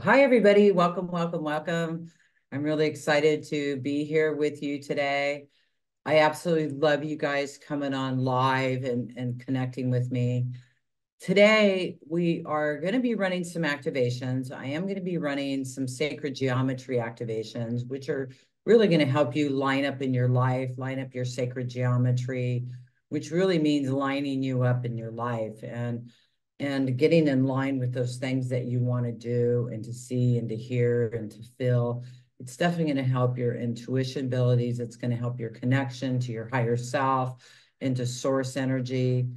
Hi, everybody. Welcome, welcome, welcome. I'm really excited to be here with you today. I absolutely love you guys coming on live and connecting with me. Today, we are going to be running some activations. I am going to be running some sacred geometry activations, which are really going to help you line up in your life, line up your sacred geometry, which really means lining you up in your life and getting in line with those things that you want to do and to see and to hear and to feel. It's definitely going to help your intuition abilities. It's going to help your connection to your higher self, into source energy.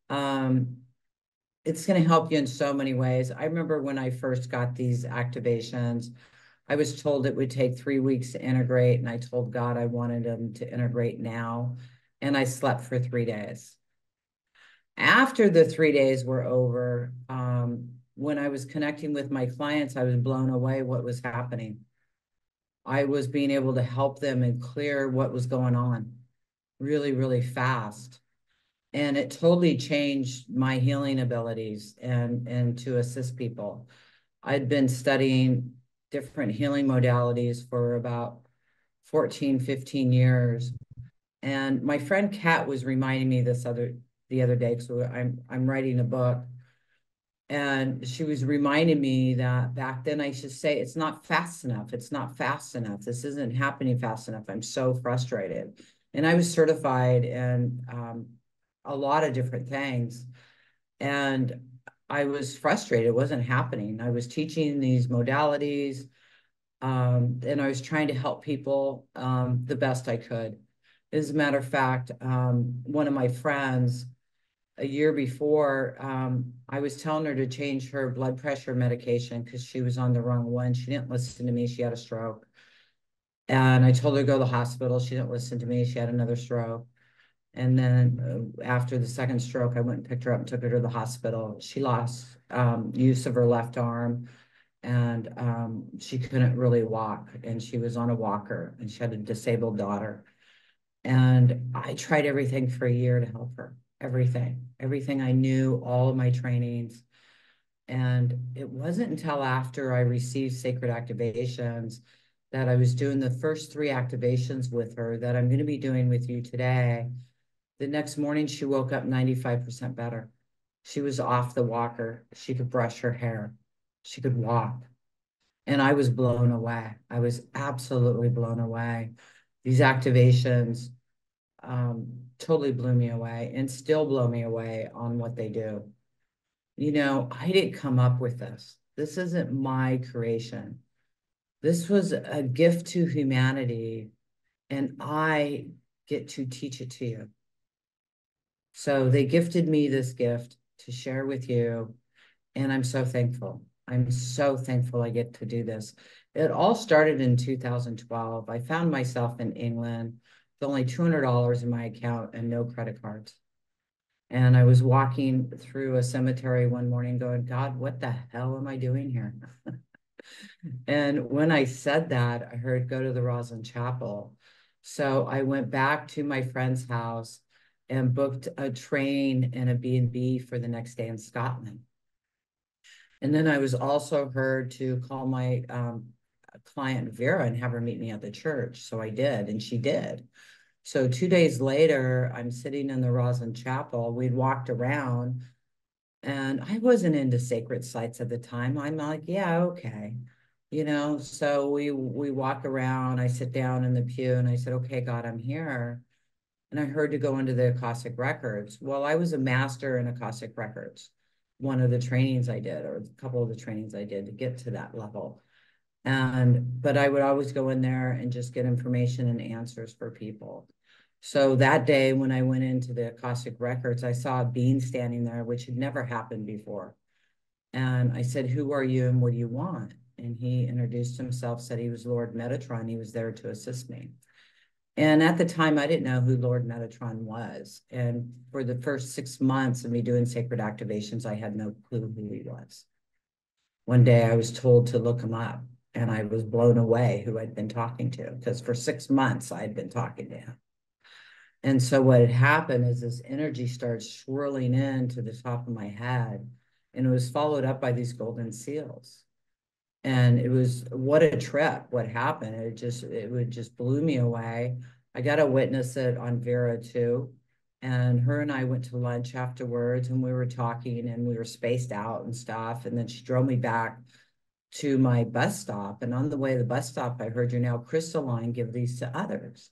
It's going to help you in so many ways. I remember when I first got these activations, I was told it would take 3 weeks to integrate, and I told God I wanted them to integrate now, and I slept for 3 days. After the 3 days were over, when I was connecting with my clients, I was blown away what was happening. I was being able to help them and clear what was going on really, really fast. And it totally changed my healing abilities and to assist people. I'd been studying different healing modalities for about 14, 15 years. And my friend Kat was reminding me the other day, so I'm writing a book. And she was reminding me that back then I should say, it's not fast enough. It's not fast enough. This isn't happening fast enough. I'm so frustrated. And I was certified in a lot of different things. And I was frustrated. It wasn't happening. I was teaching these modalities, and I was trying to help people the best I could. As a matter of fact, one of my friends, a year before, I was telling her to change her blood pressure medication because she was on the wrong one. She didn't listen to me. She had a stroke. And I told her to go to the hospital. She didn't listen to me. She had another stroke. And then after the second stroke, I went and picked her up and took her to the hospital. She lost use of her left arm, and she couldn't really walk. And she was on a walker, and she had a disabled daughter. And I tried everything for a year to help her. Everything I knew, all of my trainings. And it wasn't until after I received sacred activations that I was doing the first 3 activations with her that I'm going to be doing with you today. The next morning, she woke up 95% better. She was off the walker. She could brush her hair. She could walk. And I was blown away. I was absolutely blown away. These activations totally blew me away and still blow me away on what they do. You know, I didn't come up with this. This isn't my creation. This was a gift to humanity, and I get to teach it to you. So they gifted me this gift to share with you, and I'm so thankful. I'm so thankful I get to do this. It all started in 2012. I found myself in England with only $200 in my account and no credit cards. And I was walking through a cemetery one morning going, God, what the hell am I doing here? And when I said that, I heard go to the Rosslyn Chapel. So I went back to my friend's house and booked a train and a B&B for the next day in Scotland. And then I was also heard to call my client Vera and have her meet me at the church. So I did, and she did. So 2 days later, I'm sitting in the Rosslyn Chapel. We'd walked around, and I wasn't into sacred sites at the time. I'm like, yeah, okay. You know, so we walk around, I sit down in the pew, and I said, okay, God, I'm here. And I heard to go into the Akashic Records. Well, I was a master in Akashic Records, one of the trainings I did, or a couple of the trainings I did to get to that level. But I would always go in there and just get information and answers for people. So that day when I went into the Akashic Records, I saw a being standing there, which had never happened before. And I said, who are you and what do you want? And he introduced himself, said he was Lord Metatron. He was there to assist me. And at the time, I didn't know who Lord Metatron was. And for the first 6 months of me doing sacred activations, I had no clue who he was. One day I was told to look him up, and I was blown away who I'd been talking to, because for 6 months I had been talking to him. And so what had happened is this energy started swirling into the top of my head, and it was followed up by these golden seals. And it was, what a trip, what happened. It would just blew me away. I got to witness it on Vera too. And her and I went to lunch afterwards and we were talking and we were spaced out and stuff. And then she drove me back to my bus stop. And on the way to the bus stop, I heard, you're now crystalline, give these to others.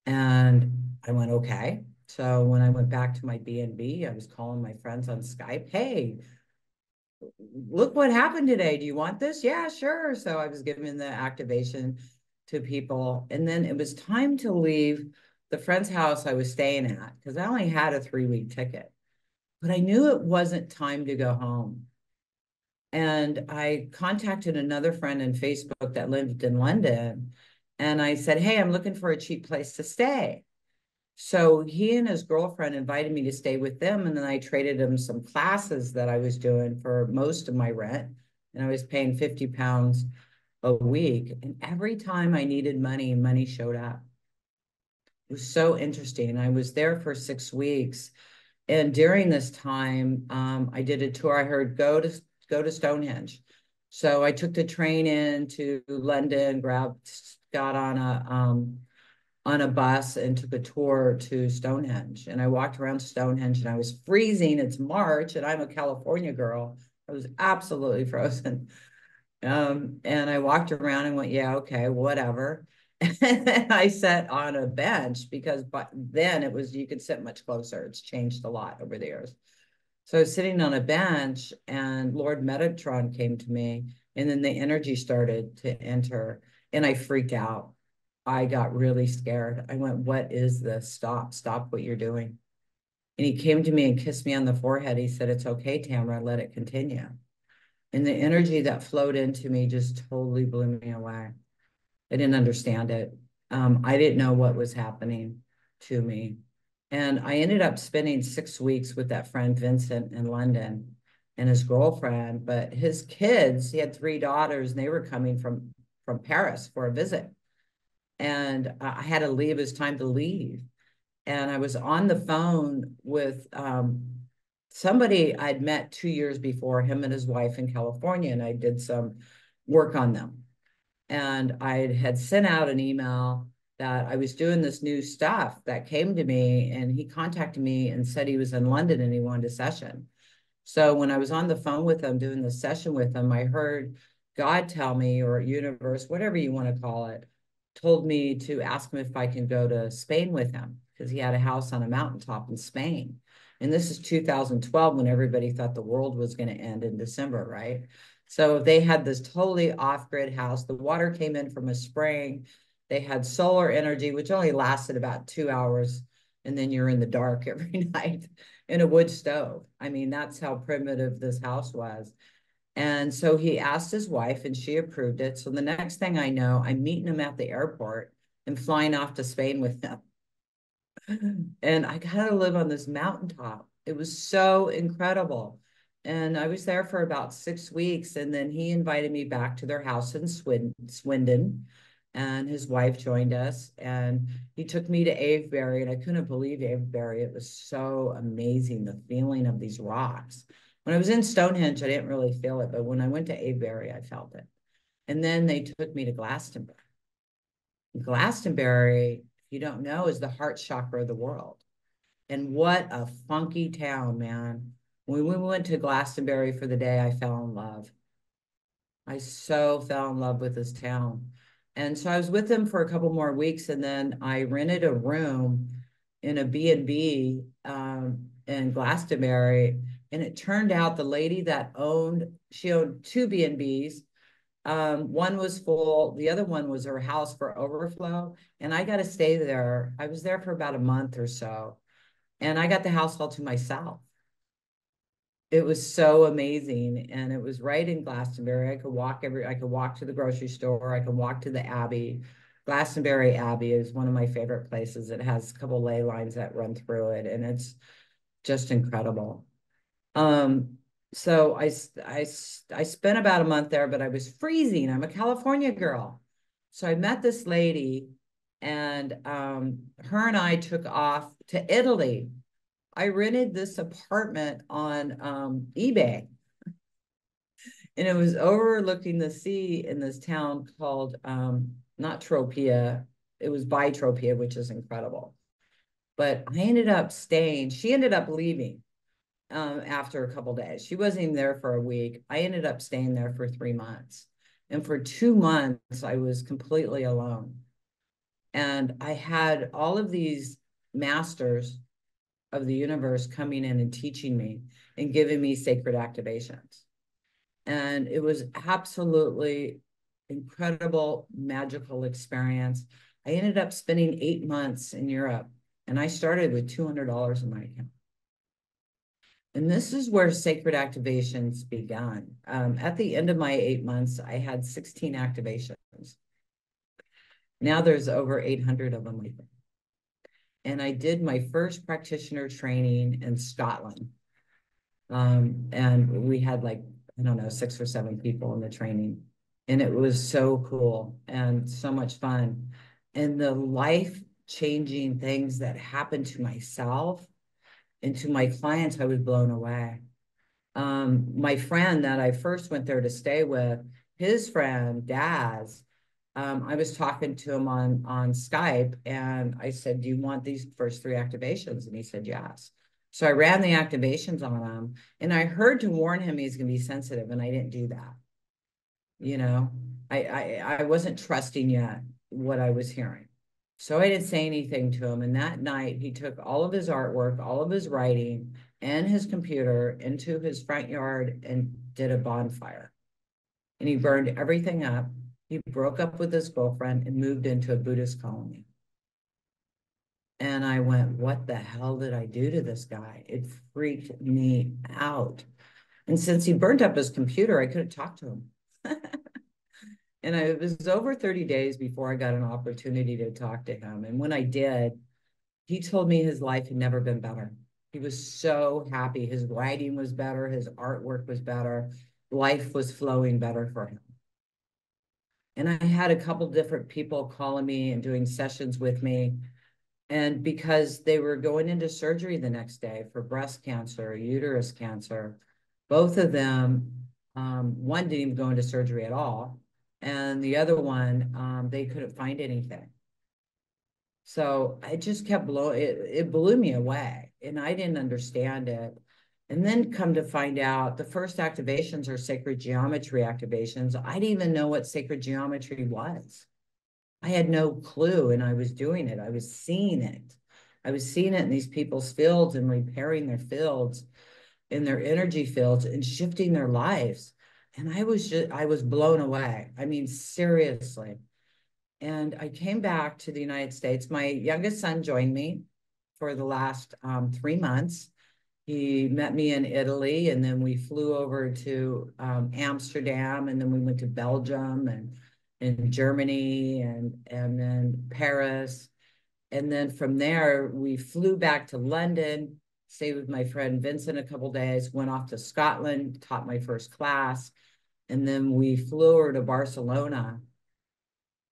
And I went, okay. So when I went back to my B&B, I was calling my friends on Skype. Hey, look what happened today. Do you want this? Yeah, sure. So I was giving the activation to people. And then it was time to leave the friend's house I was staying at because I only had a 3-week ticket. But I knew it wasn't time to go home. And I contacted another friend in Facebook that lived in London. And I said, hey, I'm looking for a cheap place to stay. So he and his girlfriend invited me to stay with them. And then I traded him some classes that I was doing for most of my rent. And I was paying 50 pounds a week. And every time I needed money, money showed up. It was so interesting. I was there for 6 weeks. And during this time, I did a tour. I heard go to Stonehenge. So I took the train into London, got on a bus and took a tour to Stonehenge. And I walked around Stonehenge and I was freezing. It's March and I'm a California girl. I was absolutely frozen. And I walked around and went, yeah, okay, whatever. And then I sat on a bench because then it was, you could sit much closer. It's changed a lot over the years. So I was sitting on a bench and Lord Metatron came to me and then the energy started to enter and I freaked out. I got really scared. I went, what is this? Stop what you're doing. And he came to me and kissed me on the forehead. He said, it's okay, Tamra, let it continue. And the energy that flowed into me just totally blew me away. I didn't understand it. I didn't know what was happening to me. And I ended up spending 6 weeks with that friend Vincent in London and his girlfriend, but his kids, he had 3 daughters and they were coming from Paris for a visit. And I had to leave. It was time to leave. And I was on the phone with somebody I'd met 2 years before, him and his wife in California, and I did some work on them. And I had sent out an email that I was doing this new stuff that came to me, and he contacted me and said he was in London and he wanted a session. So when I was on the phone with him, doing the session with him, I heard God tell me, or universe, whatever you want to call it, told me to ask him if I can go to Spain with him because he had a house on a mountaintop in Spain. And this is 2012 when everybody thought the world was going to end in December, right? So they had this totally off-grid house. The water came in from a spring. They had solar energy, which only lasted about 2 hours. And then you're in the dark every night in a wood stove. I mean, that's how primitive this house was. And so he asked his wife and she approved it. So the next thing I know, I'm meeting him at the airport and flying off to Spain with him. And I got to live on this mountaintop. It was so incredible. And I was there for about 6 weeks. And then he invited me back to their house in Swindon. And his wife joined us. And he took me to 𝐴𝐵𝐵𝐺. And I couldn't believe 𝐴𝐵𝐵𝐺. It was so amazing, the feeling of these rocks. When I was in Stonehenge, I didn't really feel it. But when I went to 𝐴𝐵𝐵𝐺, I felt it. And then they took me to Glastonbury. Glastonbury, if you don't know, is the heart chakra of the world. And what a funky town, man. When we went to Glastonbury for the day, I fell in love. I so fell in love with this town. And so I was with them for a couple more weeks, and then I rented a room in a B&B in Glastonbury. And it turned out the lady that she owned 2 B&Bs. One was full, the other one was her house for overflow. And I got to stay there. I was there for about a month or so. And I got the house all to myself. It was so amazing. And it was right in Glastonbury. I could walk to the grocery store. I could walk to the Abbey. Glastonbury Abbey is one of my favorite places. It has a couple ley lines that run through it, and it's just incredible. So I spent about a month there, but I was freezing. I'm a California girl. So I met this lady, and her and I took off to Italy. I rented this apartment on eBay. And it was overlooking the sea in this town called, not Tropea, it was by Tropea, which is incredible. But I ended up staying. She ended up leaving after a couple days. She wasn't even there for a week. I ended up staying there for 3 months. And for 2 months, I was completely alone. And I had all of these masters of the universe coming in and teaching me and giving me sacred activations. And it was absolutely incredible, magical experience. I ended up spending 8 months in Europe, and I started with $200 in my account. And this is where sacred activations began. At the end of my 8 months, I had 16 activations. Now there's over 800 of them, I think. And I did my first practitioner training in Scotland. And we had like, I don't know, 6 or 7 people in the training. And it was so cool and so much fun. And the life-changing things that happened to myself and to my clients, I was blown away. My friend that I first went there to stay with, his friend, Daz, I was talking to him on Skype, and I said, do you want these first 3 activations? And he said, yes. So I ran the activations on him, and I heard to warn him he's going to be sensitive, and I didn't do that. You know, I wasn't trusting yet what I was hearing. So I didn't say anything to him. And that night, he took all of his artwork, all of his writing, and his computer into his front yard and did a bonfire. And he burned everything up. He broke up with his girlfriend and moved into a Buddhist colony. And I went, what the hell did I do to this guy? It freaked me out. And since he burned up his computer, I couldn't talk to him. And it was over 30 days before I got an opportunity to talk to him. And when I did, he told me his life had never been better. He was so happy. His writing was better. His artwork was better. Life was flowing better for him. And I had a couple different people calling me and doing sessions with me. And because they were going into surgery the next day for breast cancer, uterus cancer, both of them, one didn't even go into surgery at all. And the other one, they couldn't find anything. So I just kept it blew me away, and I didn't understand it. And then come to find out, the first activations are sacred geometry activations. I didn't even know what sacred geometry was. I had no clue, and I was doing it. I was seeing it. I was seeing it in these people's fields and repairing their fields, in their energy fields, and shifting their lives. And I was blown away. I mean, seriously. And I came back to the United States. My youngest son joined me for the last 3 months. He met me in Italy, and then we flew over to Amsterdam, and then we went to Belgium and Germany and then Paris. And then from there, we flew back to London, stayed with my friend Vincent a couple days, went off to Scotland, taught my first class. And then we flew over to Barcelona,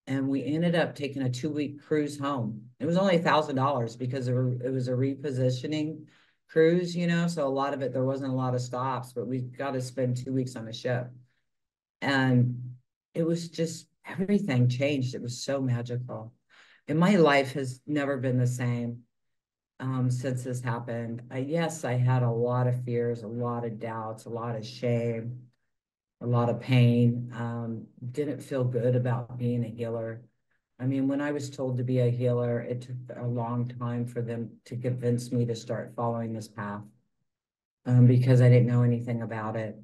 and we ended up taking a 2-week cruise home. It was only $1,000 because it was a repositioning cruise, you know, so a lot of it, there wasn't a lot of stops, but we got to spend 2 weeks on the ship. And it was just, everything changed. It was so magical. And my life has never been the same since this happened. Yes, I had a lot of fears, a lot of doubts, a lot of shame, a lot of pain. Didn't feel good about being a healer. I mean, when I was told to be a healer, it took a long time for them to convince me to start following this path because I didn't know anything about it.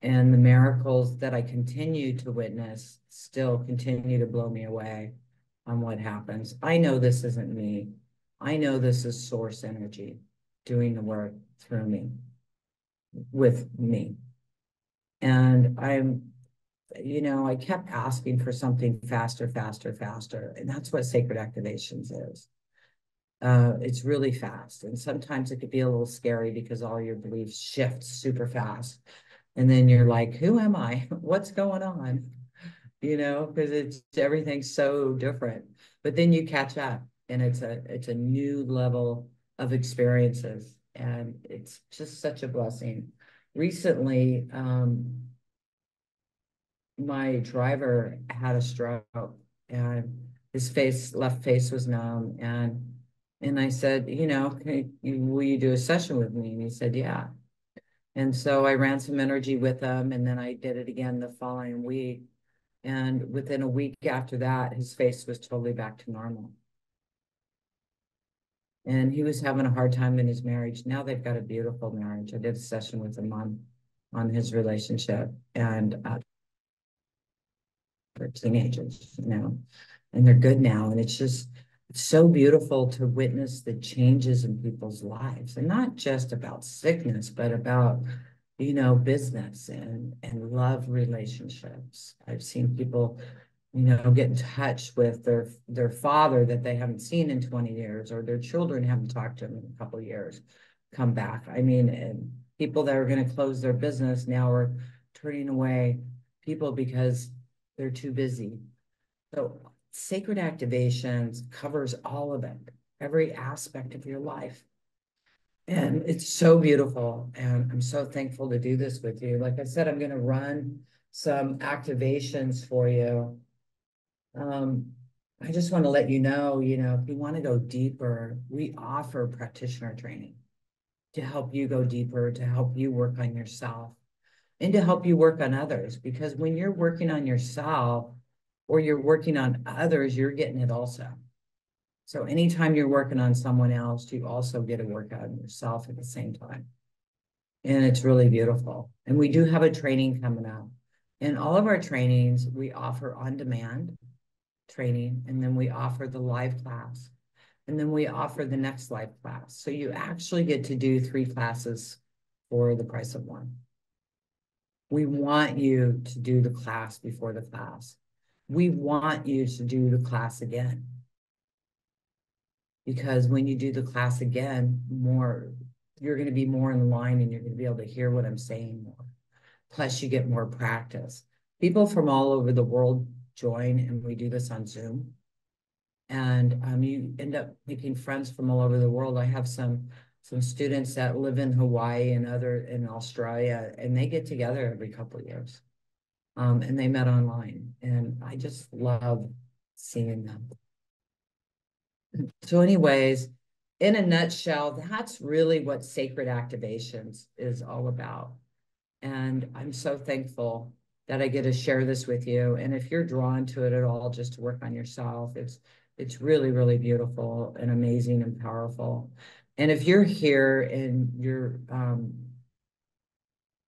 And the miracles that I continue to witness still continue to blow me away on what happens. I know this isn't me. I know this is source energy doing the work through me, with me. And I kept asking for something faster, faster, faster. And that's what sacred activations is. It's really fast. And sometimes it could be a little scary because all your beliefs shift super fast. And then you're like, who am I? What's going on? Because everything's so different. But then you catch up, and it's a new level of experiences. And it's just such a blessing. Recently, my driver had a stroke, and his left face was numb. And I said, will you do a session with me? And he said, yeah. And so I ran some energy with him, and then I did it again the following week. And within a week after that, his face was totally back to normal. And he was having a hard time in his marriage. Now they've got a beautiful marriage. I did a session with him on his relationship, and they're teenagers, and they're good now. And it's just so beautiful to witness the changes in people's lives, and not just about sickness, but about, business and love relationships. I've seen people, get in touch with their father that they haven't seen in 20 years, or their children haven't talked to them in a couple of years, come back. I mean, and people that are going to close their business now are turning away people because they're too busy. So sacred activations covers all of it, every aspect of your life. And it's so beautiful. And I'm so thankful to do this with you. Like I said, I'm going to run some activations for you. I just want to let you know, if you want to go deeper, we offer practitioner training to help you go deeper, to help you work on yourself, and to help you work on others. Because when you're working on yourself or you're working on others, you're getting it also. So anytime you're working on someone else, you also get to work on yourself at the same time. And it's really beautiful. And we do have a training coming up. In all of our trainings, we offer on-demand training, and then we offer the live class, and then we offer the next live class. So you actually get to do 3 classes for the price of 1. We want you to do the class before the class. We want you to do the class again. Because when you do the class again, you're going to be more in line, and you're going to be able to hear what I'm saying more. Plus, you get more practice. People from all over the world join, and we do this on Zoom. And you end up making friends from all over the world. I have some students that live in Hawaii and in Australia, and they get together every couple of years. And they met online, and I just love seeing them. So anyways, in a nutshell, that's really what sacred activations is all about. And I'm so thankful that I get to share this with you. And if you're drawn to it at all, just to work on yourself, it's really, really beautiful and amazing and powerful. And if you're here and you're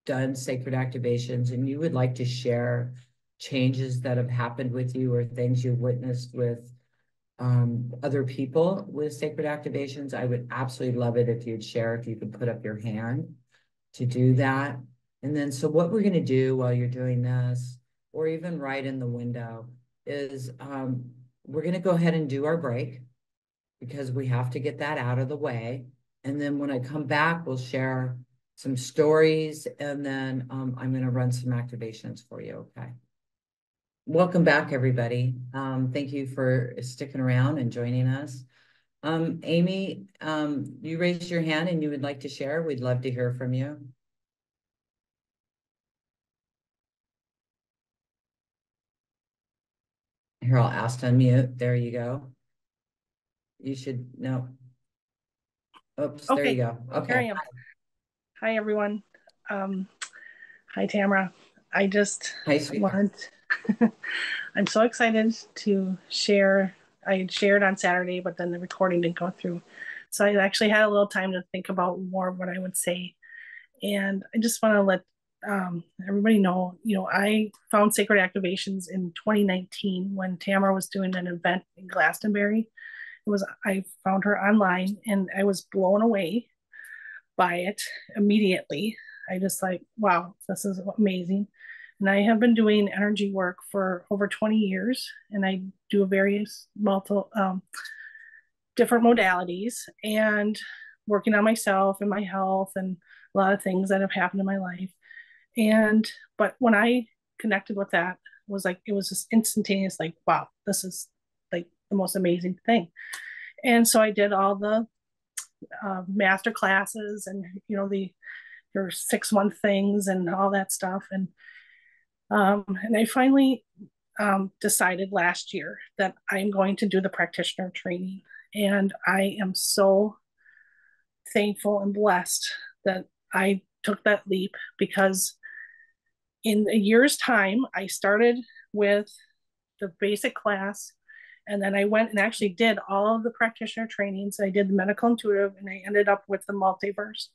done sacred activations and you would like to share changes that have happened with you or things you've witnessed with other people with sacred activations, I would absolutely love it if you'd share, if you could put up your hand to do that. And then, so what we're going to do while you're doing this, or even right in the window, is we're going to go ahead and do our break, because we have to get that out of the way. And then when I come back, we'll share some stories, and then I'm going to run some activations for you. Okay. Welcome back, everybody. Thank you for sticking around and joining us. Amy, you raised your hand and you would like to share. We'd love to hear from you. Here, I'll ask to unmute. There you go. You should know. Oops, okay. There you go. Okay. Here I am. Hi, everyone. Hi, Tamra. I just want, I'm so excited to share. I had shared on Saturday, but then the recording didn't go through. So I actually had a little time to think about more of what I would say. And I just want to let everybody know, I found Sacred Activations in 2019 when Tamra was doing an event in Glastonbury. I found her online and I was blown away by it immediately. I just like, wow, this is amazing. And I have been doing energy work for over 20 years, and I do various different modalities and working on myself and my health and a lot of things that have happened in my life. But when I connected with that, it was just instantaneous, like, wow, this is like the most amazing thing. And so I did all the master classes and, your 6-month things and all that stuff. And And I finally decided last year that I'm going to do the practitioner training. And I am so thankful and blessed that I took that leap, because in a year's time, I started with the basic class, and then I went and actually did all of the practitioner trainings. I did the medical intuitive, and I ended up with the multiverse.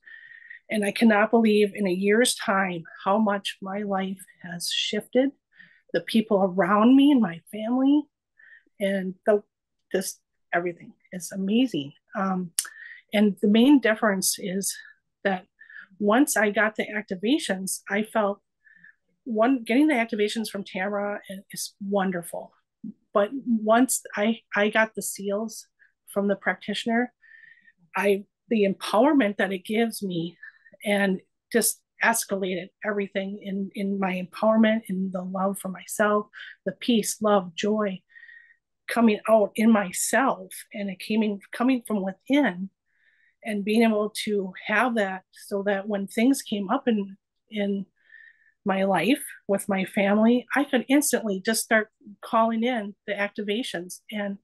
And I cannot believe in a year's time how much my life has shifted, the people around me and my family, and just everything is amazing. And the main difference is that once I got the activations, I felt getting the activations from Tamra is wonderful. But once I got the seals from the practitioner, the empowerment that it gives me, and just escalated everything in my empowerment, in the love for myself, the peace, love, joy coming out in myself, and it coming from within, and being able to have that, so that when things came up in my life with my family, I could instantly just start calling in the activations. And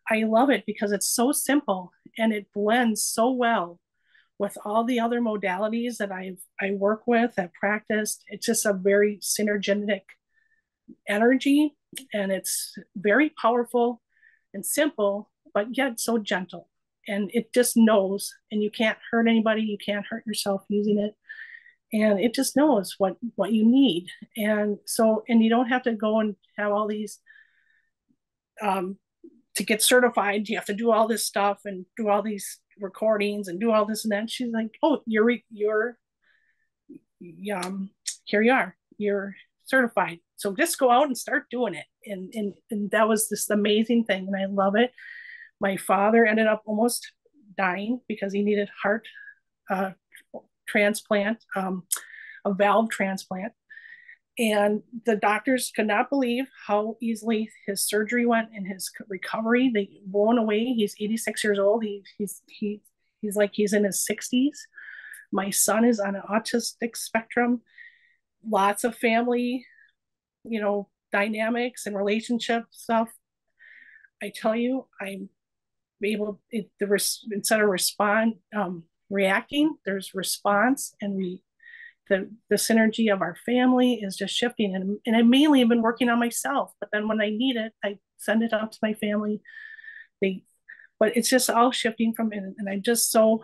I love it because it's so simple and it blends so well with all the other modalities that I work with, I've practiced. It's just a very synergetic energy, and it's very powerful and simple, but yet so gentle. And it just knows, and you can't hurt anybody, you can't hurt yourself using it. And it just knows what you need. And so, and you don't have to go and have all these to get certified, you have to do all this stuff and do all these recordings and do all this and that. She's like, oh, you're here you are, you're certified, so just go out and start doing it. And that was this amazing thing, and I love it. My father ended up almost dying because he needed heart transplant, a valve transplant, and the doctors could not believe how easily his surgery went and his recovery. They blown away. He's 86 years old. He's like he's in his 60s. My son is on an autistic spectrum. Lots of family, dynamics and relationship stuff. I tell you, I'm able instead of reacting, there's response, and the synergy of our family is just shifting. And I mainly have been working on myself, but then when I need it, I send it out to my family. But it's just all shifting from it. And I'm just so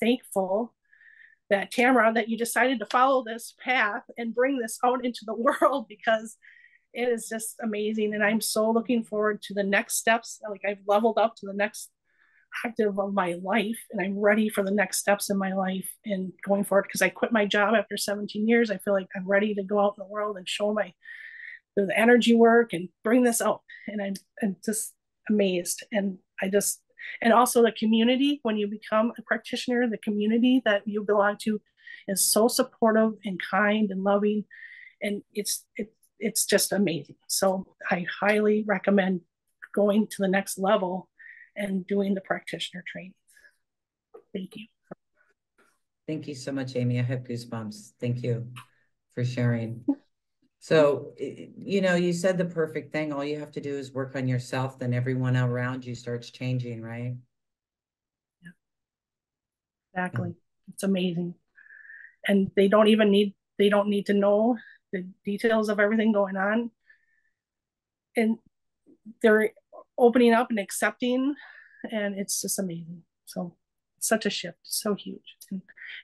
thankful that Tamra, that you decided to follow this path and bring this out into the world, because it is just amazing. And I'm so looking forward to the next steps. Like, I've leveled up to the next active of my life, and I'm ready for the next steps in my life and going forward, because I quit my job after 17 years. I feel like I'm ready to go out in the world and show the energy work and bring this out. And I'm just amazed. And and also the community, when you become a practitioner, the community that you belong to is so supportive and kind and loving, and it's just amazing. So I highly recommend going to the next level and doing the practitioner trainings. Thank you. Thank you so much, Amy. I have goosebumps. Thank you for sharing. So, you said the perfect thing. All you have to do is work on yourself, then everyone around you starts changing, right? Yeah. Exactly. It's amazing. And they don't need to know the details of everything going on. And they're opening up and accepting, and it's just amazing. So it's such a shift, so huge.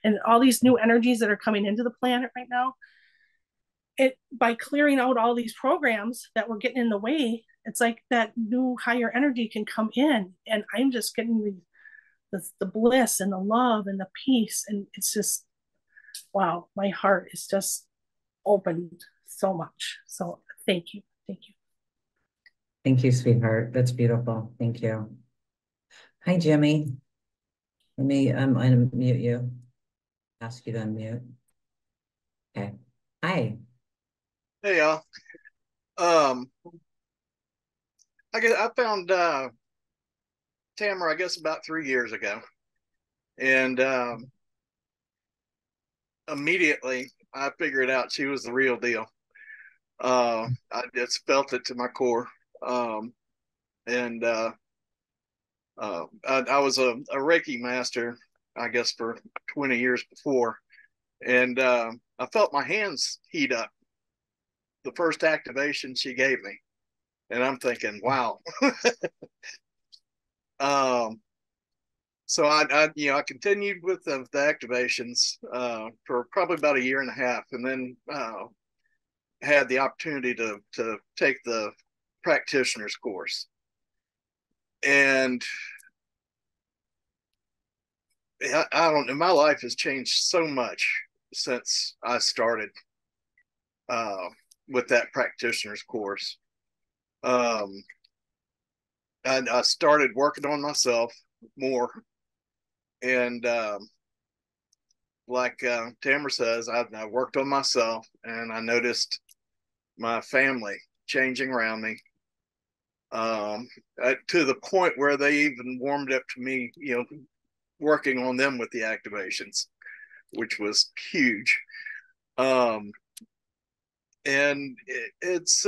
And all these new energies that are coming into the planet right now, by clearing out all these programs that were getting in the way, it's like that new higher energy can come in, and I'm just getting the bliss and the love and the peace, and it's just, wow, my heart is just opened so much. So thank you. Thank you, sweetheart. That's beautiful. Thank you. Hi, Jimmy. Let me unmute you. Ask you to unmute. Okay. Hi. Hey, y'all. I found Tamra, I guess, about 3 years ago, and immediately I figured out she was the real deal. I just felt it to my core. And I was a Reiki master, I guess, for 20 years before. And I felt my hands heat up the first activation she gave me. And I'm thinking, wow. So I continued with the activations for probably about a year and a half, and then had the opportunity to take the practitioner's course. And I don't know, my life has changed so much since I started with that practitioner's course. I started working on myself more, and like Tamra says, I worked on myself, and I noticed my family changing around me, to the point where they even warmed up to me, working on them with the activations, which was huge. And it's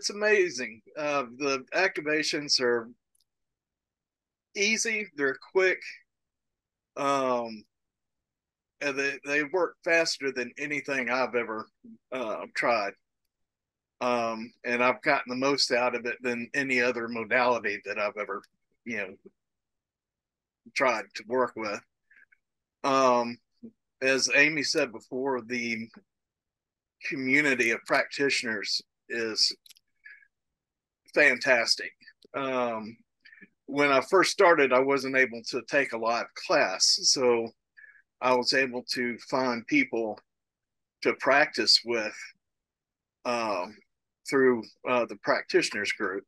amazing. The activations are easy, they're quick, and they work faster than anything I've ever tried. And I've gotten the most out of it than any other modality that I've ever, tried to work with. As Amy said before, the community of practitioners is fantastic. When I first started, I wasn't able to take a live class, so I was able to find people to practice with through the practitioners group.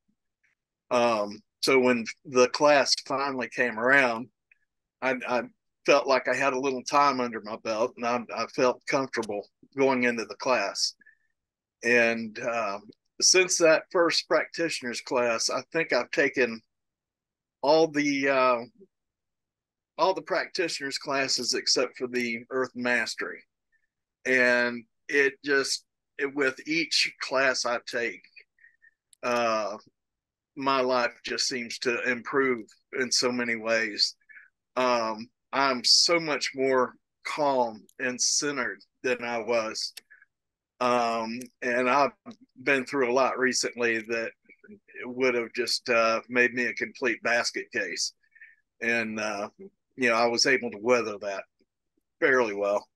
So when the class finally came around, I felt like I had a little time under my belt, and I felt comfortable going into the class. And since that first practitioners class, I think I've taken all the practitioners classes except for the Earth Mastery, and with each class I take, my life just seems to improve in so many ways. I'm so much more calm and centered than I was. And I've been through a lot recently that would have just made me a complete basket case. And, I was able to weather that fairly well.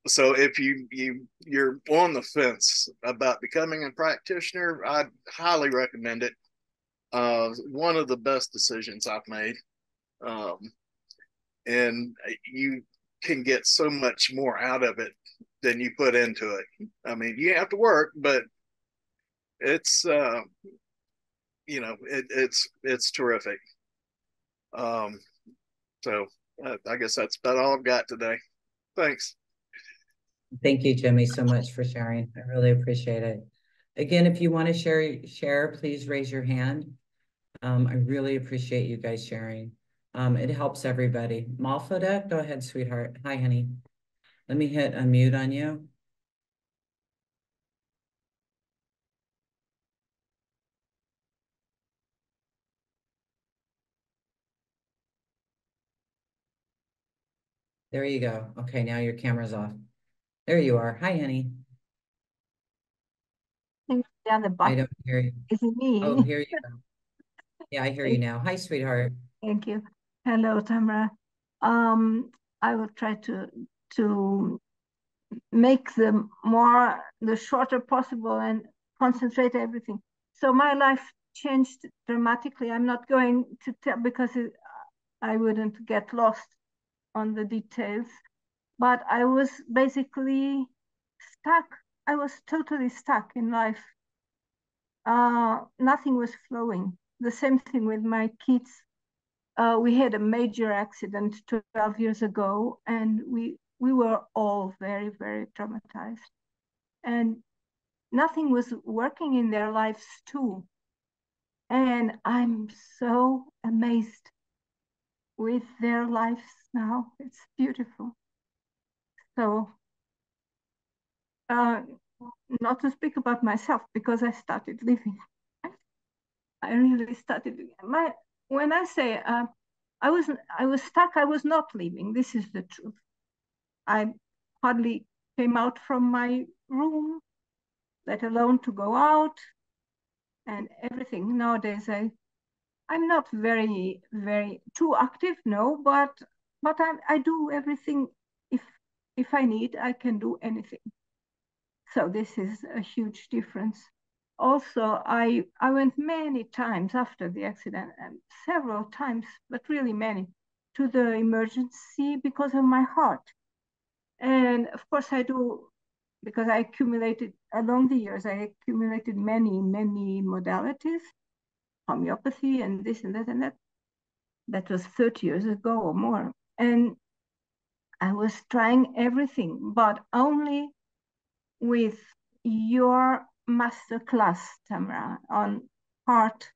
So if you're on the fence about becoming a practitioner, I'd highly recommend it. One of the best decisions I've made. And you can get so much more out of it than you put into it. I mean, you have to work, but it's it's terrific. So I guess that's about all I've got today. Thanks. Thank you, Jimmy, so much for sharing. I really appreciate it. Again, if you want to share, please raise your hand. I really appreciate you guys sharing. It helps everybody. Malfoda, go ahead, sweetheart. Hi, honey. Let me hit unmute on you. There you go. Okay, now your camera's off. There you are. Hi, honey. Down the I don't hear you. Is it me? Oh, here you go. Yeah, I hear you now. Hi, sweetheart. Thank you. Hello, Tamra. I will try to make the shorter possible and concentrate everything. So my life changed dramatically. I'm not going to tell because I wouldn't get lost on the details, but I was basically stuck. I was totally stuck in life. Nothing was flowing. The same thing with my kids. We had a major accident 12 years ago, and we were all very, very traumatized. And nothing was working in their lives too. And I'm so amazed with their lives now. It's beautiful. So, not to speak about myself, because I started living. I really started when I say I was stuck, I was not living. This is the truth. I hardly came out from my room, let alone to go out and everything. Nowadays I'm not very too active, no, but I do everything. If I need, I can do anything. So this is a huge difference. Also, I went many times after the accident, several times, but really many, to the emergency because of my heart. And of course I do, because I accumulated, along the years, I accumulated many modalities, homeopathy and this and that and that. That was 30 years ago or more. And I was trying everything, but only with your master class, Tamra, on heart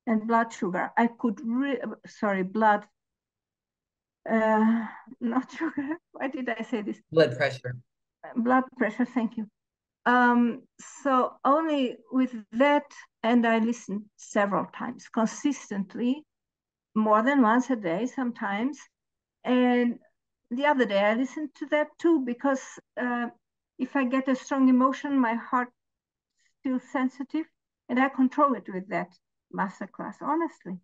and blood sugar. I could blood, not sugar. Why did I say this? Blood pressure. Blood pressure, thank you. So only with that, and I listened several times, consistently, more than once a day sometimes. And the other day I listened to that too, because if I get a strong emotion, my heart still sensitive, and I control it with that masterclass, honestly.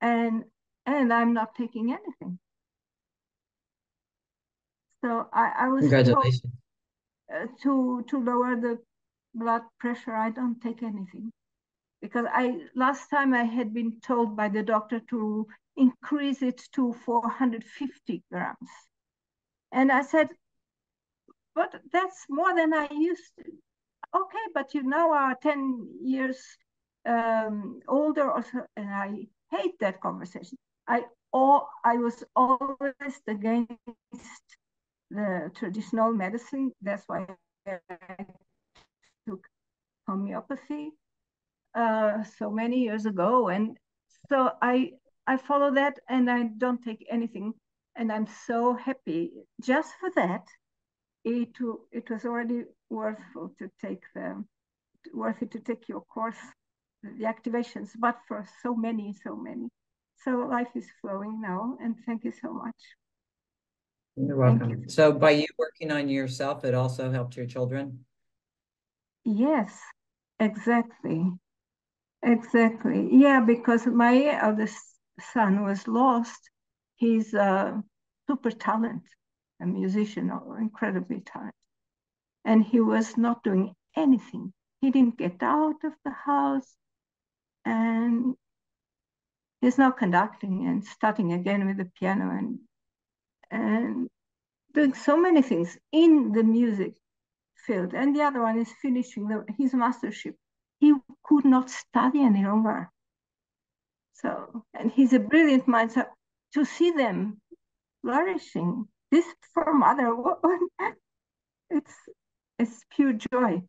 And I'm not taking anything. So I was Congratulations. Told, to lower the blood pressure, I don't take anything. Because last time I had been told by the doctor to increase it to 450 grams. And I said, but that's more than I used to. Okay, but you now are 10 years older or so, and I hate that conversation. I was always against the traditional medicine. That's why I took homeopathy so many years ago, and so I follow that, and I don't take anything, and I'm so happy just for that. It was already worth it to take your course, the activations, but for so many. So life is flowing now, and thank you so much. You're welcome. You. So by you working on yourself, it also helped your children? Yes, exactly. Exactly. Yeah, because my eldest son was lost. He's a super talent, a musician, incredibly talented. And he was not doing anything. He didn't get out of the house. And he's now conducting and starting again with the piano and doing so many things in the music field. And the other one is finishing his mastership. He could not study any longer. So, and he's a brilliant mind. So to see them flourishing, this from other women, it's pure joy.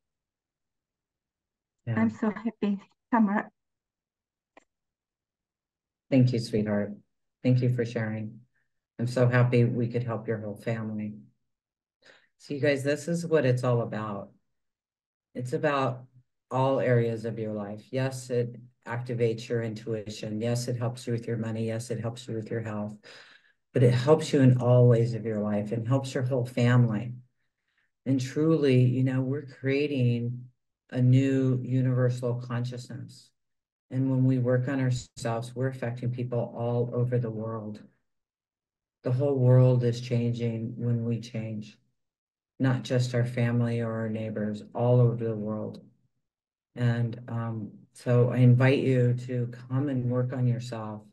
Yeah. I'm so happy, Tamra. Thank you, sweetheart. Thank you for sharing. I'm so happy we could help your whole family. So you guys, this is what it's all about. It's about all areas of your life. Yes, it activates your intuition. Yes, it helps you with your money. Yes, it helps you with your health. But it helps you in all ways of your life and helps your whole family. And truly, you know, we're creating a new universal consciousness. And when we work on ourselves, we're affecting people all over the world. The whole world is changing when we change, not just our family or our neighbors, all over the world. And so I invite you to come and work on yourself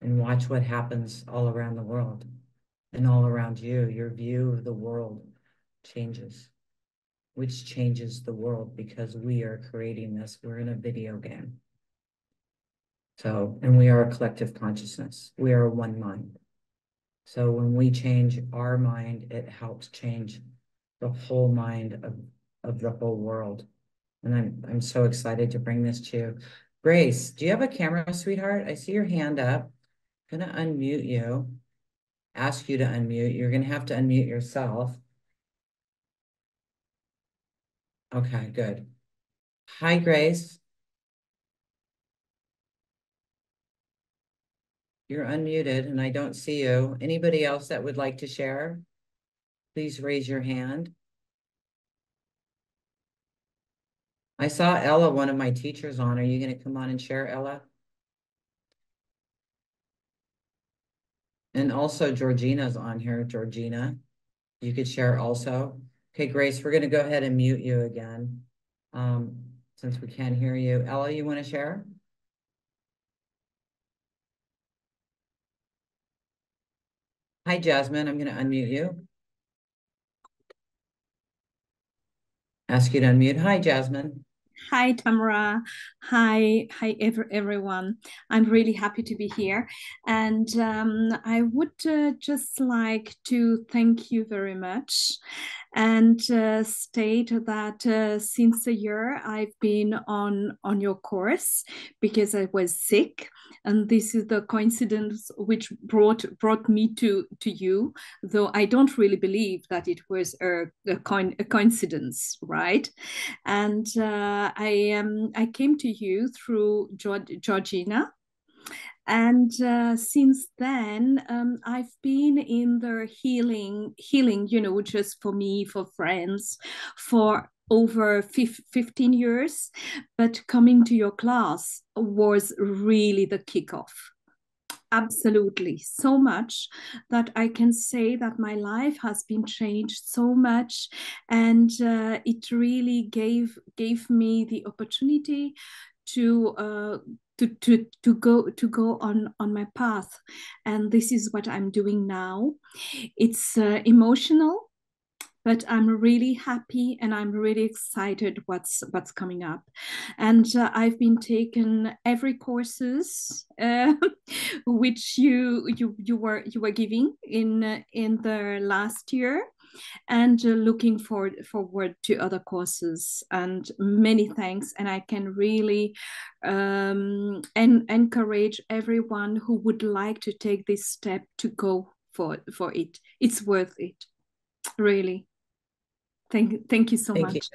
and watch what happens all around the world and all around you. Your view of the world changes, which changes the world because we are creating this. We're in a video game. So, and we are a collective consciousness. We are one mind. So when we change our mind, it helps change the whole mind of the whole world. And I'm so excited to bring this to you. Grace, do you have a camera, sweetheart? I see your hand up. I'm gonna unmute you. ask you to unmute. You're going to have to unmute yourself. Okay, good. Hi, Grace. You're unmuted and I don't see you. Anybody else that would like to share? Please raise your hand. I saw Ella, one of my teachers, on. Are you going to come on and share, Ella? And also Georgina's on here. Georgina, you could share also. Okay, Grace, we're going to go ahead and mute you again since we can't hear you. Ella, you want to share? Hi, Jasmine. I'm going to unmute you. Ask you to unmute. Hi, Jasmine. Hi, Tamra. Hi, everyone. I'm really happy to be here. And I would just like to thank you very much and state that since a year I've been on your course because I was sick. And this is the coincidence which brought me to you, though I don't really believe that it was a coincidence, right? And I came to you through Georgina. And since then, I've been in the healing, just for me, for friends, for over 15 years. But coming to your class was really the kickoff. Absolutely, so much that I can say that my life has been changed so much, and it really gave me the opportunity to go on my path, and this is what I'm doing now. It's emotional, but I'm really happy and I'm really excited what's coming up. And I've been taking every courses which you were giving in the last year, and looking forward to other courses. And many thanks. And I can really encourage everyone who would like to take this step to go for it. It's worth it, really. Thank you so much.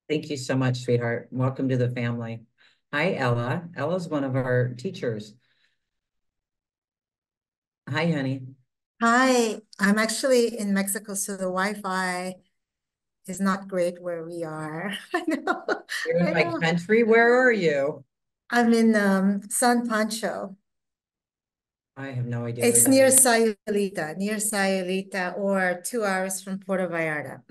Thank you so much, sweetheart. Welcome to the family. Hi, Ella. Ella's one of our teachers. Hi, honey. Hi, I'm actually in Mexico, so the Wi-Fi is not great where we are. I know. You're in my country. Where are you? I'm in San Pancho. I have no idea. It's near Sayulita, or 2 hours from Puerto Vallarta.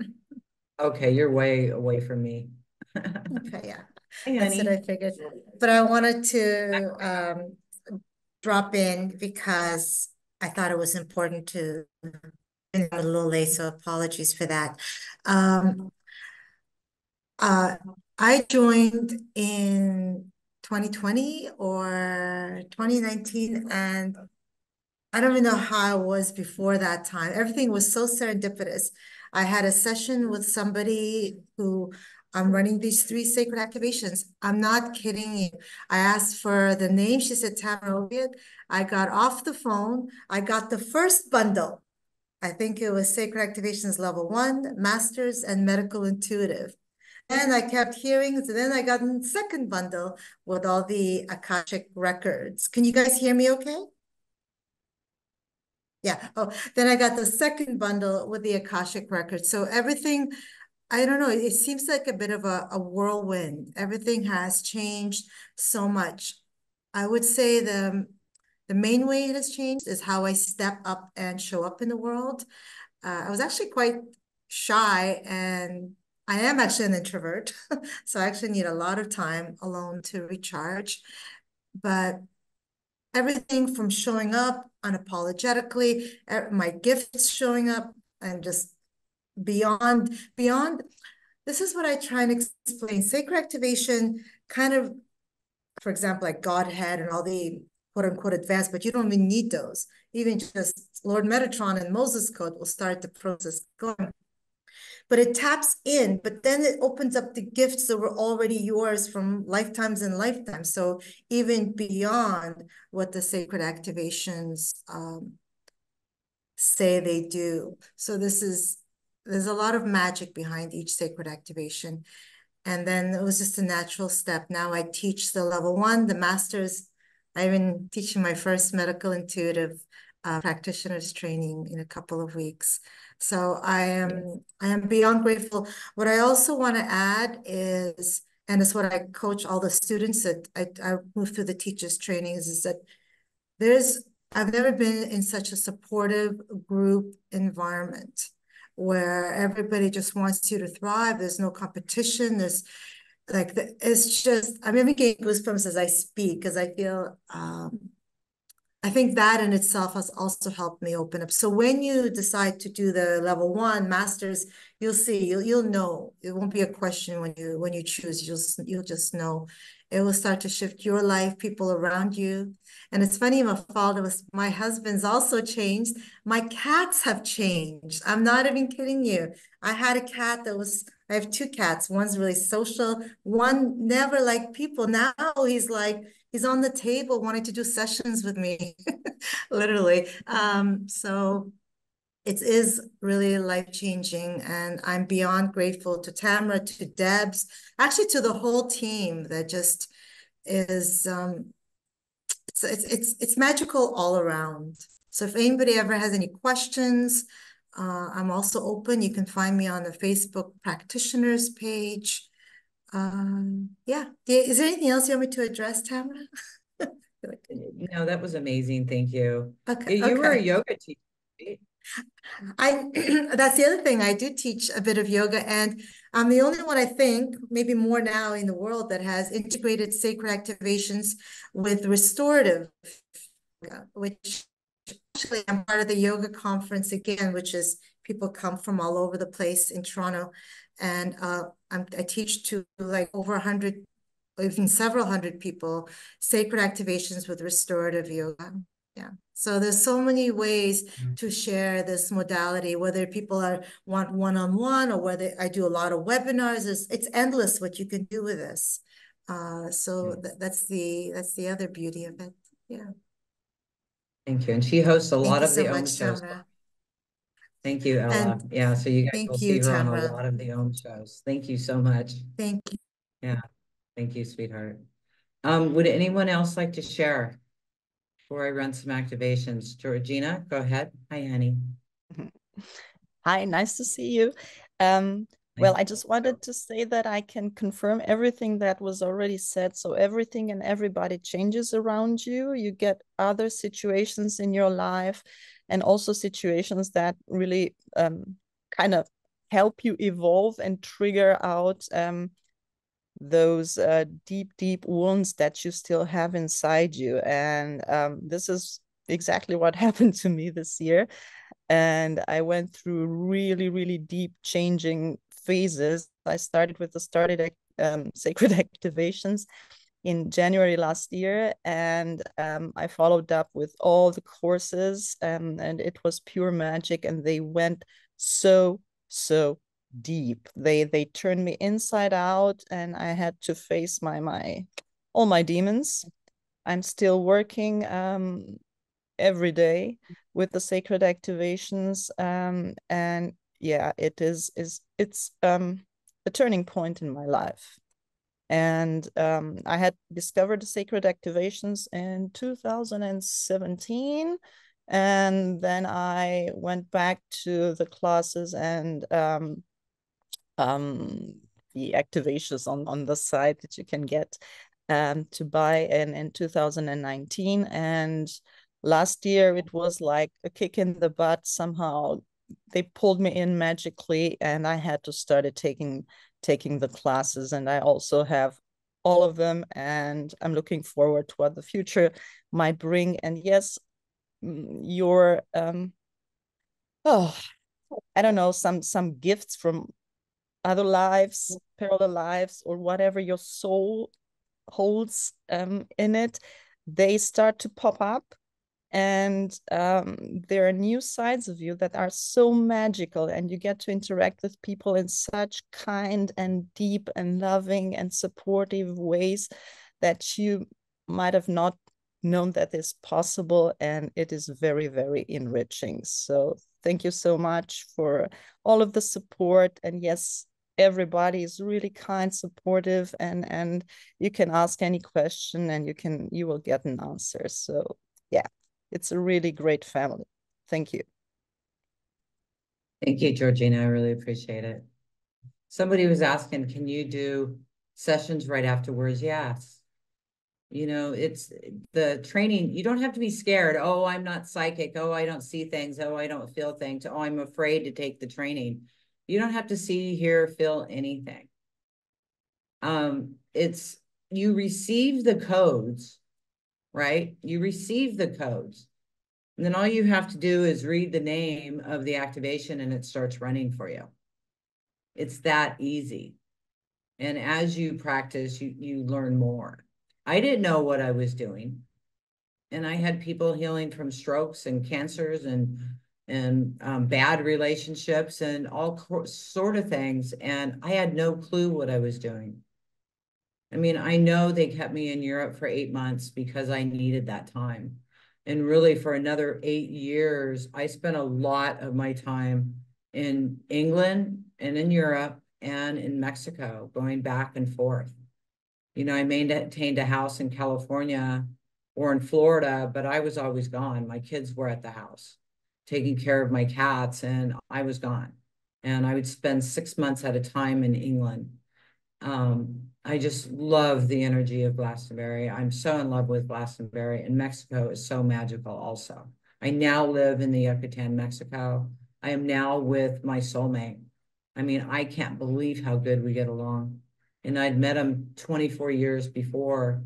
Okay, you're way away from me. Okay, yeah. Hey, that's what I figured. But I wanted to drop in because I thought it was important to be a little late, so apologies for that. I joined in 2020 or 2019, and I don't even know how I was before that time. Everything was so serendipitous. I had a session with somebody who I'm running these 3 sacred activations. I'm not kidding you. I asked for the name. She said, Tamra Oviatt. I got off the phone. I got the first bundle. I think it was Sacred Activations Level 1, Masters, and Medical Intuitive. And I kept hearing, so then I got the second bundle with all the Akashic records. Can you guys hear me okay? Yeah. Oh, then I got the second bundle with the Akashic records. So everything, I don't know, it seems like a bit of a whirlwind. Everything has changed so much. I would say the main way it has changed is how I step up and show up in the world. I was actually quite shy, and I am actually an introvert. So I actually need a lot of time alone to recharge. But everything from showing up unapologetically, my gifts showing up, and just beyond. This is what I try and explain. Sacred activation kind of, for example, like Godhead and all the quote unquote advanced, but you don't even need those. Even just Lord Metatron and Moses code will start the process going. But it taps in, but then it opens up the gifts that were already yours from lifetimes and lifetimes. So even beyond what the sacred activations say they do. So there's a lot of magic behind each sacred activation. And then it was just a natural step. Now I teach the level 1, the masters. I've been teaching my first medical intuitive practitioners training in a couple of weeks. So I am beyond grateful. What I also want to add is, and it's what I coach all the students that I move through the teachers trainings, is that I've never been in such a supportive group environment where everybody just wants you to thrive. There's no competition. There's like, it's just, I'm even getting goosebumps as I speak, because I feel, I think that in itself has also helped me open up. So when you decide to do the level 1 masters, you'll see, you'll know. It won't be a question when you choose. You'll just know. It will start to shift your life, people around you. And it's funny, my husband's also changed. My cats have changed. I'm not even kidding you. I had a cat I have 2 cats. One's really social. One never liked people. Now he's on the table wanting to do sessions with me, literally. So it is really life-changing, and I'm beyond grateful to Tamra, to Debs, actually to the whole team that just is, it's magical all around. So if anybody ever has any questions, I'm also open. You can find me on the Facebook practitioners page. Yeah. Is there anything else you want me to address, Tamra? No, that was amazing. Thank you. Okay. You were a yoga teacher, right? That's the other thing. I do teach a bit of yoga, and I'm the only one, I think, maybe more now in the world, that has integrated sacred activations with restorative yoga, which actually I'm part of the yoga conference again, which is people come from all over the place in Toronto. And I teach to like over 100, even several hundred people, sacred activations with restorative yoga. Yeah. So there's so many ways to share this modality, whether people want one-on-one or whether I do a lot of webinars. It's endless what you can do with this. So that's the other beauty of it. Yeah. Thank you. And she hosts a lot of the Thank you 𝐸 so much, shows. Tamra. Thank you, Ella. And yeah, so you guys will thank see you, her on a Tamra. lot of the 𝐸 shows. Thank you so much. Thank you. Yeah, thank you, sweetheart. Would anyone else like to share before I run some activations? Georgina, go ahead. Hi, honey. Hi, nice to see you. Well, I just wanted to say that I can confirm everything that was already said. So everything and everybody changes around you. You get other situations in your life, and also situations that really kind of help you evolve and trigger out those deep wounds that you still have inside you. And this is exactly what happened to me this year. And I went through really deep changing phases. I started with the sacred activations in January last year, and I followed up with all the courses, and it was pure magic, and they went so deep. They turned me inside out, and I had to face all my demons. I'm still working every day with the sacred activations, and yeah, it's a turning point in my life. And I had discovered the sacred activations in 2017, and then I went back to the classes and the activations on the site that you can get to buy in 2019. And last year it was like a kick in the butt. Somehow they pulled me in magically, and I had to start taking the classes, and I also have all of them, and I'm looking forward to what the future might bring. And yes, your I don't know, some gifts from other lives, parallel lives, or whatever your soul holds in it, they start to pop up. And there are new sides of you that are so magical, and you get to interact with people in such kind and deep and loving and supportive ways that you might have not known that is possible, and it is very, very enriching. So thank you so much for all of the support. And yes, everybody is really kind, supportive, and you can ask any question and you will get an answer. So yeah, it's a really great family. Thank you. Thank you, Georgina. I really appreciate it. Somebody was asking, can you do sessions right afterwards? Yes. You know, it's the training. You don't have to be scared. Oh, I'm not psychic. Oh, I don't see things. Oh, I don't feel things. Oh, I'm afraid to take the training. You don't have to see, hear, feel anything. It's you receive the codes, right? You receive the codes. And then all you have to do is read the name of the activation and it starts running for you. It's that easy. And as you practice, you learn more. I didn't know what I was doing. And I had people healing from strokes and cancers and bad relationships and all sort of things. And I had no clue what I was doing. I mean, I know they kept me in Europe for 8 months because I needed that time. And really for another 8 years, I spent a lot of my time in England and in Europe and in Mexico, going back and forth. You know, I maintained a house in California or in Florida, but I was always gone. My kids were at the house taking care of my cats, and I was gone. And I would spend 6 months at a time in England. I just love the energy of Glastonbury. I'm so in love with Glastonbury, and Mexico is so magical also. I now live in the Yucatan, Mexico. I am now with my soulmate. I mean, I can't believe how good we get along. And I'd met him 24 years before,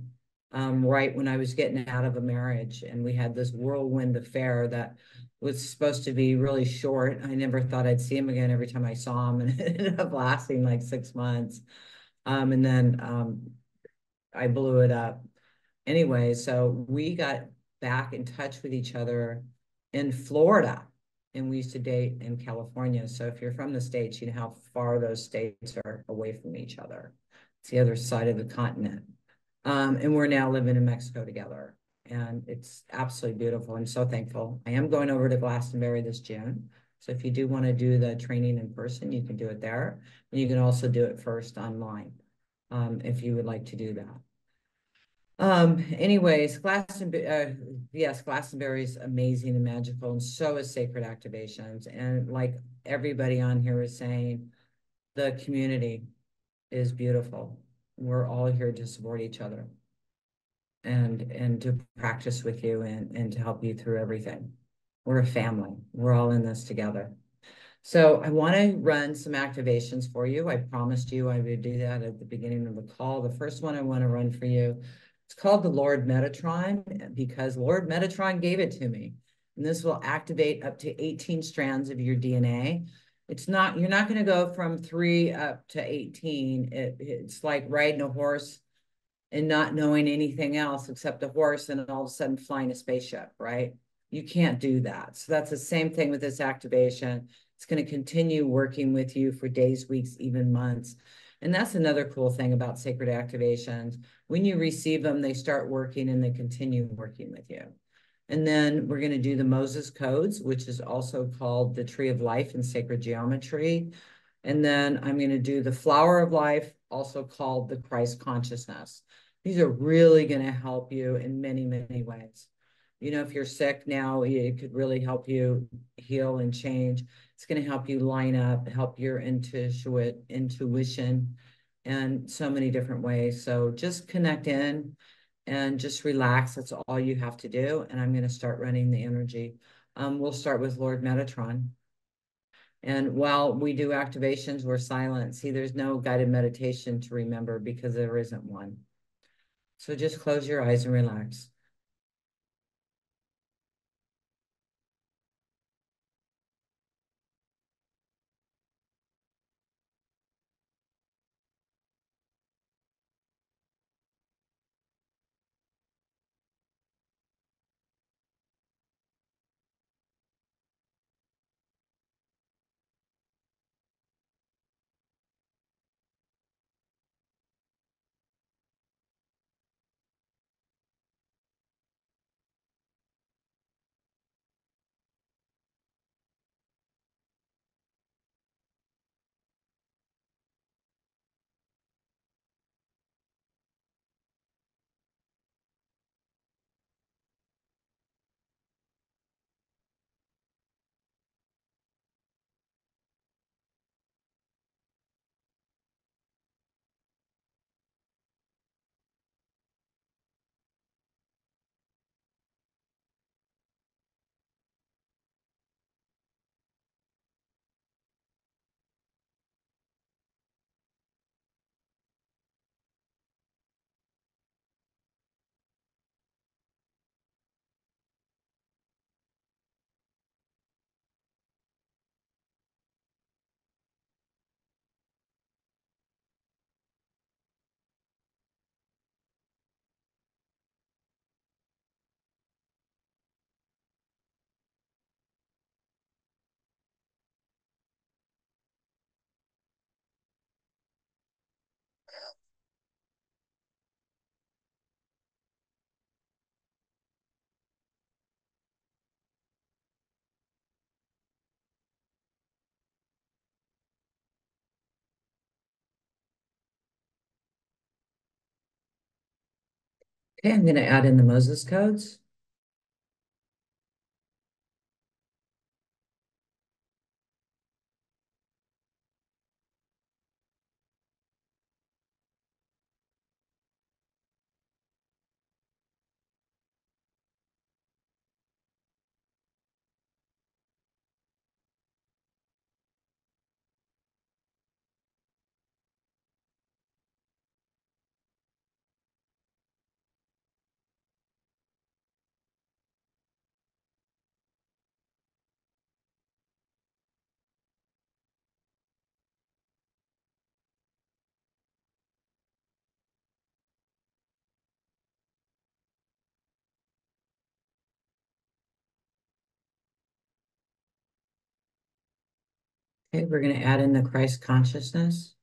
right when I was getting out of a marriage. And we had this whirlwind affair that was supposed to be really short. I never thought I'd see him again every time I saw him, and it ended up lasting like 6 months. And then I blew it up. Anyway, so we got back in touch with each other in Florida, and we used to date in California. So if you're from the States, you know how far those states are away from each other. It's the other side of the continent. And we're now living in Mexico together. And it's absolutely beautiful. I'm so thankful. I am going over to Glastonbury this June. So if you do want to do the training in person, you can do it there. And you can also do it first online, if you would like to do that. Anyways, yes, Glastonbury is amazing and magical, and so is Sacred Activations. And like everybody on here is saying, the community is beautiful. We're all here to support each other and to practice with you and to help you through everything. We're a family. We're all in this together. So I want to run some activations for you. I promised you I would do that at the beginning of the call. The first one I want to run for you, it's called the Lord Metatron, because Lord Metatron gave it to me. And this will activate up to 18 strands of your DNA. You're not going to go from 3 up to 18. It's like riding a horse and not knowing anything else except a horse and all of a sudden flying a spaceship, right? You can't do that. So that's the same thing with this activation. It's going to continue working with you for days, weeks, even months. And that's another cool thing about sacred activations. When you receive them, they start working and they continue working with you. And then we're going to do the Moses codes, which is also called the Tree of Life in sacred geometry. And then I'm going to do the Flower of Life, also called the Christ consciousness. These are really going to help you in many, many ways. You know, if you're sick now, it could really help you heal and change. It's going to help you line up, help your intuition, and so many different ways. So just connect in and just relax. That's all you have to do. And I'm going to start running the energy. We'll start with Lord Metatron. And while we do activations, we're silent. See, there's no guided meditation to remember because there isn't one. So just close your eyes and relax. Okay, I'm going to add in the Moses codes. Okay, we're going to add in the Christ consciousness.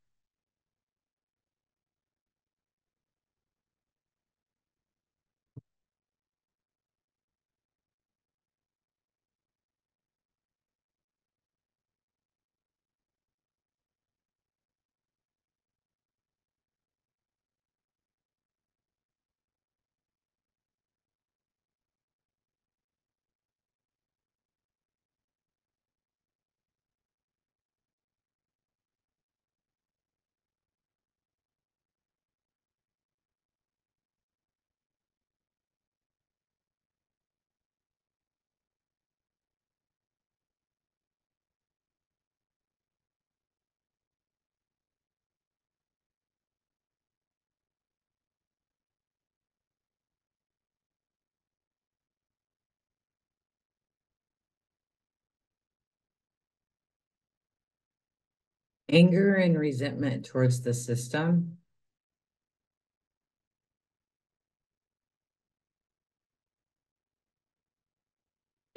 Anger and resentment towards the system.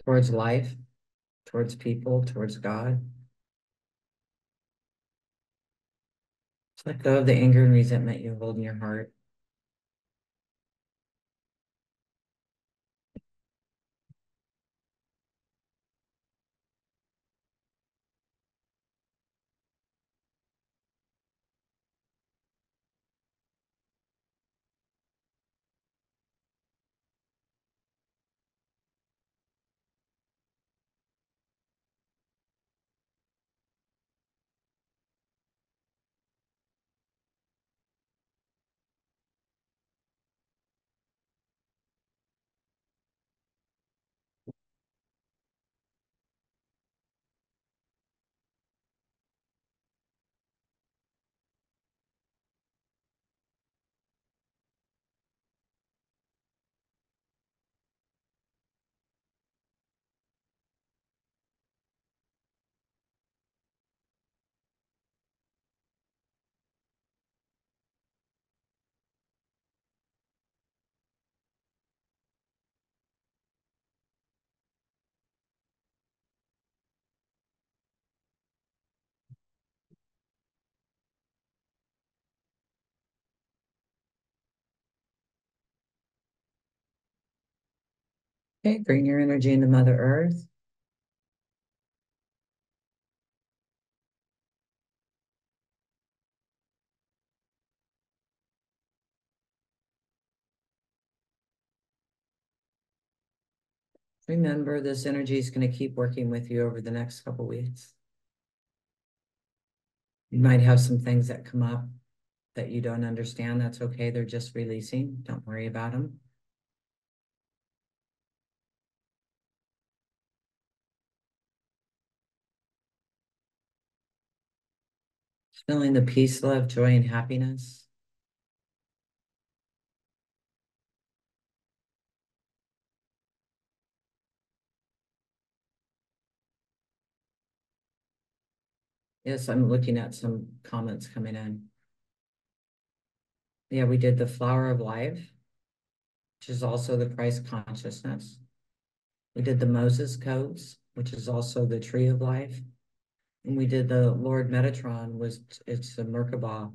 Towards life, towards people, towards God. Just let go of the anger and resentment you hold in your heart. Okay, bring your energy into Mother Earth. Remember, this energy is going to keep working with you over the next couple weeks. You might have some things that come up that you don't understand. That's okay. They're just releasing. Don't worry about them. Feeling the peace, love, joy, and happiness. Yes, I'm looking at some comments coming in. Yeah, we did the flower of life, which is also the Christ consciousness. We did the Moses codes, which is also the tree of life. And we did the Lord Metatron, it's the Merkabah.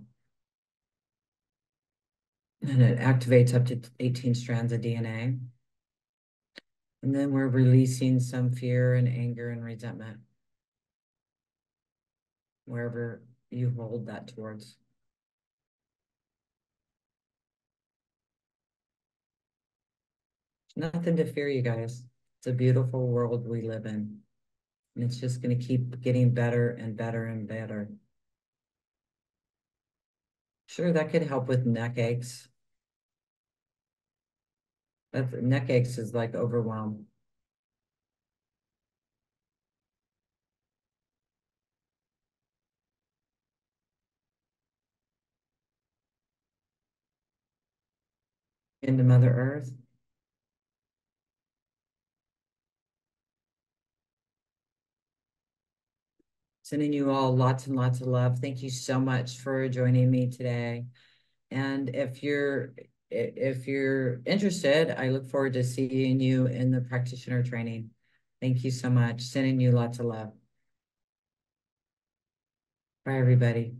And it activates up to 18 strands of DNA. And then we're releasing some fear and anger and resentment, wherever you hold that towards. Nothing to fear, you guys. It's a beautiful world we live in. And it's just going to keep getting better and better and better. Sure, that could help with neck aches. Neck aches is like overwhelm. Into Mother Earth. Sending you all lots and lots of love. Thank you so much for joining me today. And if you're interested, I look forward to seeing you in the practitioner training. Thank you so much. Sending you lots of love. Bye, everybody.